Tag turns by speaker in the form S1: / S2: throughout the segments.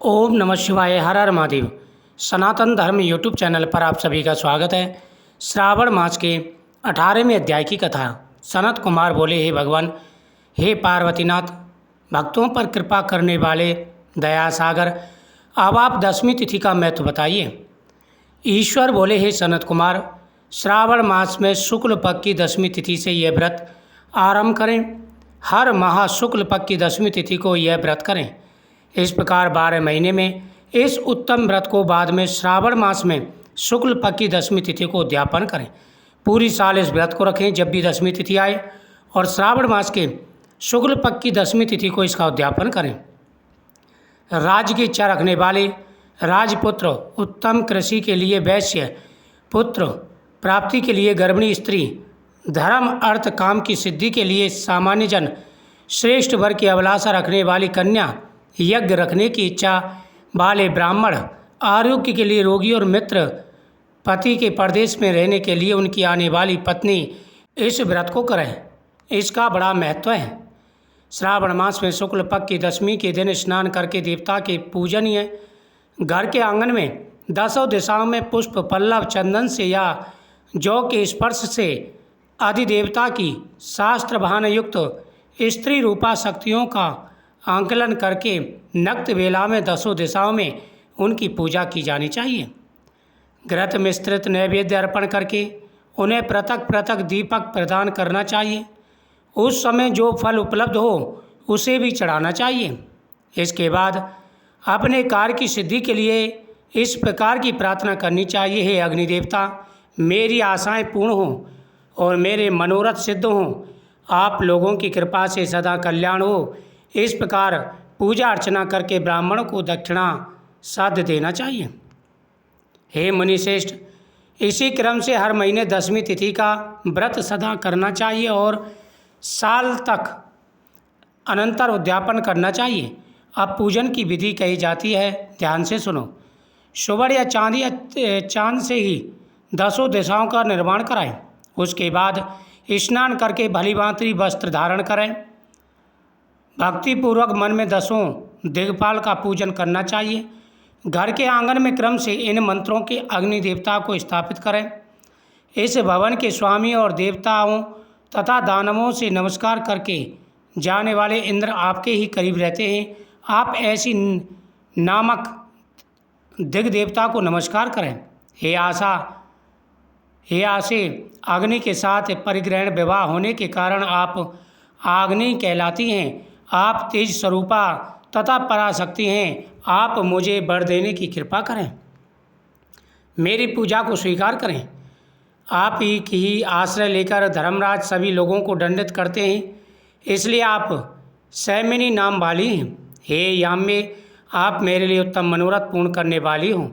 S1: ओम नमः शिवाय। हर हर महादेव। सनातन धर्म यूट्यूब चैनल पर आप सभी का स्वागत है। श्रावण मास के 18वें अध्याय की कथा। सनत कुमार बोले, हे भगवान, हे पार्वतीनाथ, भक्तों पर कृपा करने वाले दया सागर, अब आप 10वीं तिथि का महत्व बताइए। ईश्वर बोले, हे सनत कुमार, श्रावण मास में शुक्ल पक्ष की 10वीं तिथि से यह व्रत आरंभ करें। हर माह शुक्ल पक्ष की 10वीं तिथि को यह व्रत करें। इस प्रकार 12 महीने में इस उत्तम व्रत को बाद में श्रावण मास में शुक्ल पक्ष की 10वीं तिथि को उद्यापन करें। पूरी साल इस व्रत को रखें। जब भी 10वीं तिथि आए और श्रावण मास के शुक्ल पक्ष की 10वीं तिथि को इसका उद्यापन करें। राज्य की इच्छा रखने वाले राजपुत्र, उत्तम कृषि के लिए वैश्य पुत्र, प्राप्ति के लिए गर्भिणी स्त्री, धर्म अर्थ काम की सिद्धि के लिए सामान्य जन, श्रेष्ठ वर की अभिलाषा रखने वाली कन्या, यज्ञ रखने की इच्छा वाले ब्राह्मण, आरोग्य के लिए रोगी और मित्र, पति के परदेश में रहने के लिए उनकी आने वाली पत्नी इस व्रत को करें। इसका बड़ा महत्व है। श्रावण मास में शुक्ल पक्ष की 10वीं के दिन स्नान करके देवता के पूजनीय घर के आंगन में 10 दिशाओं में पुष्प, पल्लव, चंदन से या जौ के स्पर्श से अधिदेवता की शास्त्र भान युक्त स्त्री रूपा शक्तियों का आंकलन करके नक्त वेला में 10 दिशाओं में उनकी पूजा की जानी चाहिए। घृत मिश्रित नैवेद्य अर्पण करके उन्हें पृथक पृथक दीपक प्रदान करना चाहिए। उस समय जो फल उपलब्ध हो उसे भी चढ़ाना चाहिए। इसके बाद अपने कार्य की सिद्धि के लिए इस प्रकार की प्रार्थना करनी चाहिए, हे अग्निदेवता, मेरी आशाएं पूर्ण हों और मेरे मनोरथ सिद्ध हों। आप लोगों की कृपा से सदा कल्याण हो। इस प्रकार पूजा अर्चना करके ब्राह्मणों को दक्षिणा साध्य देना चाहिए। हे मुनिश्रेष्ठ, इसी क्रम से हर महीने 10वीं तिथि का व्रत सदा करना चाहिए और साल तक अनंतर उद्यापन करना चाहिए। अब पूजन की विधि कही जाती है, ध्यान से सुनो। सुवर्ण या चांदी या चांद से ही 10 दिशाओं का निर्माण कराएं। उसके बाद स्नान करके भलीभांति वस्त्र धारण करें। भक्तिपूर्वक मन में 10 दिग्पाल का पूजन करना चाहिए। घर के आंगन में क्रम से इन मंत्रों के अग्नि देवता को स्थापित करें। इस भवन के स्वामी और देवताओं तथा दानवों से नमस्कार करके जाने वाले इंद्र आपके ही करीब रहते हैं। आप ऐसी नामक दिग देवता को नमस्कार करें। हे आसे, अग्नि के साथ परिग्रहण विवाह होने के कारण आप आग्नि कहलाती हैं। आप तेज स्वरूपा तथा पराशक्ति हैं। आप मुझे वर देने की कृपा करें, मेरी पूजा को स्वीकार करें। आप ही की आश्रय लेकर धर्मराज सभी लोगों को दंडित करते हैं, इसलिए आप सैमिनी नाम वाली हैं। हे याम्य, आप मेरे लिए उत्तम मनोरथ पूर्ण करने वाली हो।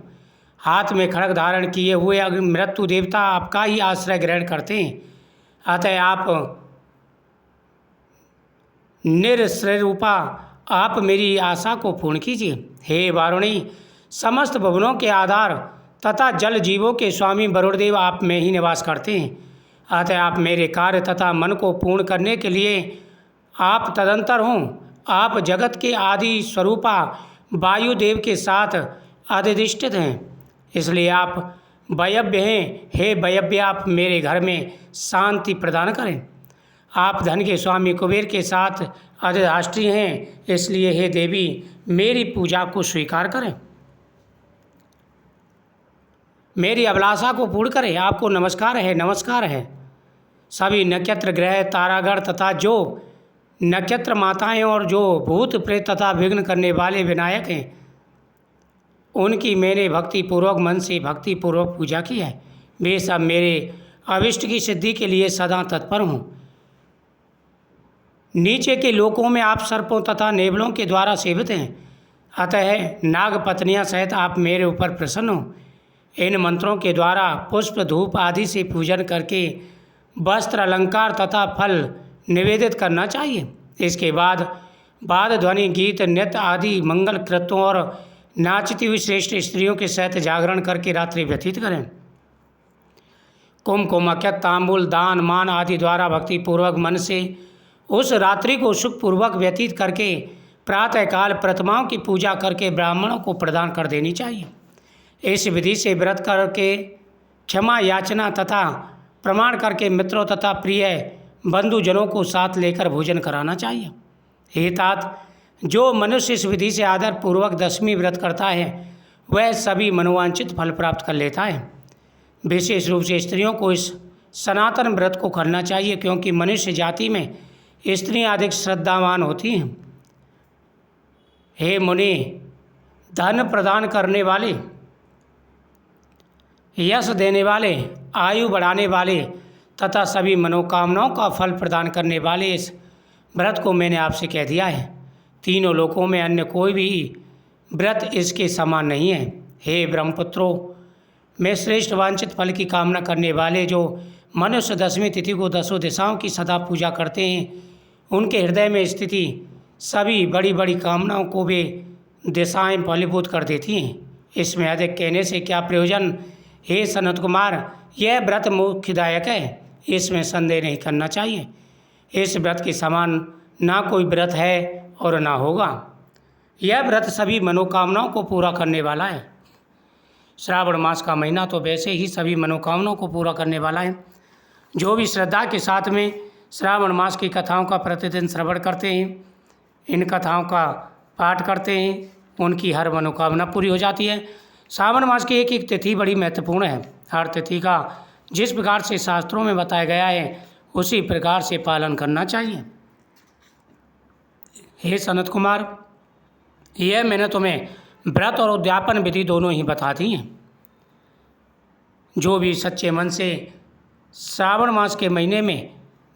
S1: हाथ में खड्ग धारण किए हुए मृत्यु देवता आपका ही आश्रय ग्रहण करते हैं, अतः आप निरश्रय रूपा आप मेरी आशा को पूर्ण कीजिए। हे वारुणी, समस्त भवनों के आधार तथा जल जीवों के स्वामी वरुणदेव आप में ही निवास करते हैं, अतः आप मेरे कार्य तथा मन को पूर्ण करने के लिए आप तदंतर हों। आप जगत के आदि स्वरूपा वायुदेव के साथ अधिष्ठित हैं, इसलिए आप वयव्य हैं। हे वयव्य, आप मेरे घर में शांति प्रदान करें। आप धन के स्वामी कुबेर के साथ अधिष्ठात्री हैं, इसलिए हे देवी, मेरी पूजा को स्वीकार करें, मेरी अभिलाषा को पूर्ण करें। आपको नमस्कार है, नमस्कार है। सभी नक्षत्र, ग्रह, तारागण तथा जो नक्षत्र माताएं और जो भूत प्रेत तथा विघ्न करने वाले विनायक हैं, उनकी मैंने भक्तिपूर्वक मन से भक्तिपूर्वक पूजा की है। वे सब मेरे अभिष्ट की सिद्धि के लिए सदा तत्पर हूँ। नीचे के लोकों में आप सर्पों तथा नेवलों के द्वारा सेवित हैं, अतः नाग पत्नियां सहित आप मेरे ऊपर प्रसन्न हो। इन मंत्रों के द्वारा पुष्प, धूप आदि से पूजन करके वस्त्र, अलंकार तथा फल निवेदित करना चाहिए। इसके बाद ध्वनि, गीत, नृत्य आदि मंगल कृत्यों और नाचती हुई श्रेष्ठ स्त्रियों के सहित जागरण करके रात्रि व्यतीत करें। कुमकुम, अक्षत, तांबूल, दान मान आदि द्वारा भक्तिपूर्वक मन से उस रात्रि को सुखपूर्वक व्यतीत करके प्रातःकाल प्रतिमाओं की पूजा करके ब्राह्मणों को प्रदान कर देनी चाहिए। इस विधि से व्रत करके क्षमा याचना तथा प्रमाण करके मित्रों तथा प्रिय बंधुजनों को साथ लेकर भोजन कराना चाहिए। हे तात, जो मनुष्य इस विधि से आदर पूर्वक दशमी व्रत करता है वह सभी मनोवांछित फल प्राप्त कर लेता है। विशेष रूप से स्त्रियों को इस सनातन व्रत को करना चाहिए, क्योंकि मनुष्य जाति में स्त्रियां अधिक श्रद्धावान होती हैं। हे मुनि, धन प्रदान करने वाले, यश देने वाले, आयु बढ़ाने वाले तथा सभी मनोकामनाओं का फल प्रदान करने वाले इस व्रत को मैंने आपसे कह दिया है। तीनों लोकों में अन्य कोई भी व्रत इसके समान नहीं है। हे ब्रह्मपुत्रों, मैं श्रेष्ठ वांछित फल की कामना करने वाले जो मनुष्य दशमी तिथि को दसों दिशाओं की सदा पूजा करते हैं, उनके हृदय में स्थिति सभी बड़ी बड़ी कामनाओं को वे दिशाएं फलीभूत कर देती हैं। इसमें अधिक कहने से क्या प्रयोजन। हे सनत कुमार, यह व्रत मोक्षदायक है, इसमें संदेह नहीं करना चाहिए। इस व्रत के समान ना कोई व्रत है और ना होगा। यह व्रत सभी मनोकामनाओं को पूरा करने वाला है। श्रावण मास का महीना तो वैसे ही सभी मनोकामनाओं को पूरा करने वाला है। जो भी श्रद्धा के साथ में श्रावण मास की कथाओं का प्रतिदिन श्रवण करते हैं, इन कथाओं का पाठ करते हैं, उनकी हर मनोकामना पूरी हो जाती है। श्रावण मास की एक एक तिथि बड़ी महत्वपूर्ण है। हर तिथि का जिस प्रकार से शास्त्रों में बताया गया है उसी प्रकार से पालन करना चाहिए। हे सनत कुमार, यह मैंने तुम्हें व्रत और उद्यापन विधि दोनों ही बता दी हैं। जो भी सच्चे मन से श्रावण मास के महीने में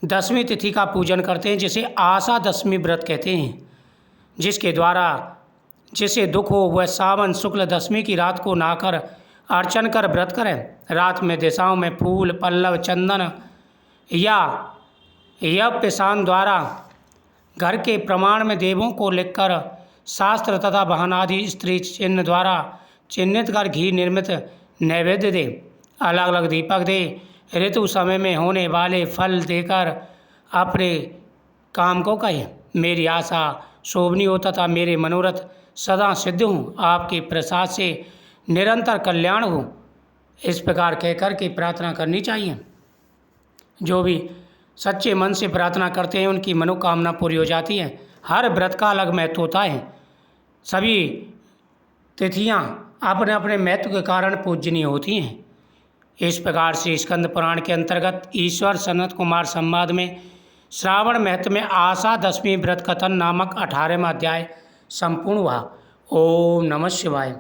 S1: दशमी तिथि का पूजन करते हैं, जिसे आशा दशमी व्रत कहते हैं, जिसके द्वारा जिसे दुख हो वह सावन शुक्ल दशमी की रात को नहाकर अर्चन कर व्रत करें। रात में दिशाओं में फूल, पल्लव, चंदन या यज्ञ द्वारा घर के प्रमाण में देवों को लिखकर शास्त्र तथा वाहन आदि स्त्री चिन्ह द्वारा चिन्हित कर घी निर्मित नैवेद्य दे, अलग अलग दीपक दे, ऋतु समय में होने वाले फल देकर अपने काम को कहे, मेरी आशा शोभनी हो तथा मेरे मनोरथ सदा सिद्ध हूँ, आपके प्रसाद से निरंतर कल्याण हो, इस प्रकार कहकर के प्रार्थना करनी चाहिए। जो भी सच्चे मन से प्रार्थना करते हैं उनकी मनोकामना पूरी हो जाती है। हर व्रत का अलग महत्व होता है। सभी तिथियां अपने अपने महत्व के कारण पूजनीय होती हैं। इस प्रकार से स्कंद पुराण के अंतर्गत ईश्वर सनत कुमार संवाद में श्रावण महत्व में आशा दशमी व्रत कथन नामक 18वां अध्याय संपूर्ण हुआ। ओम नमः शिवाय।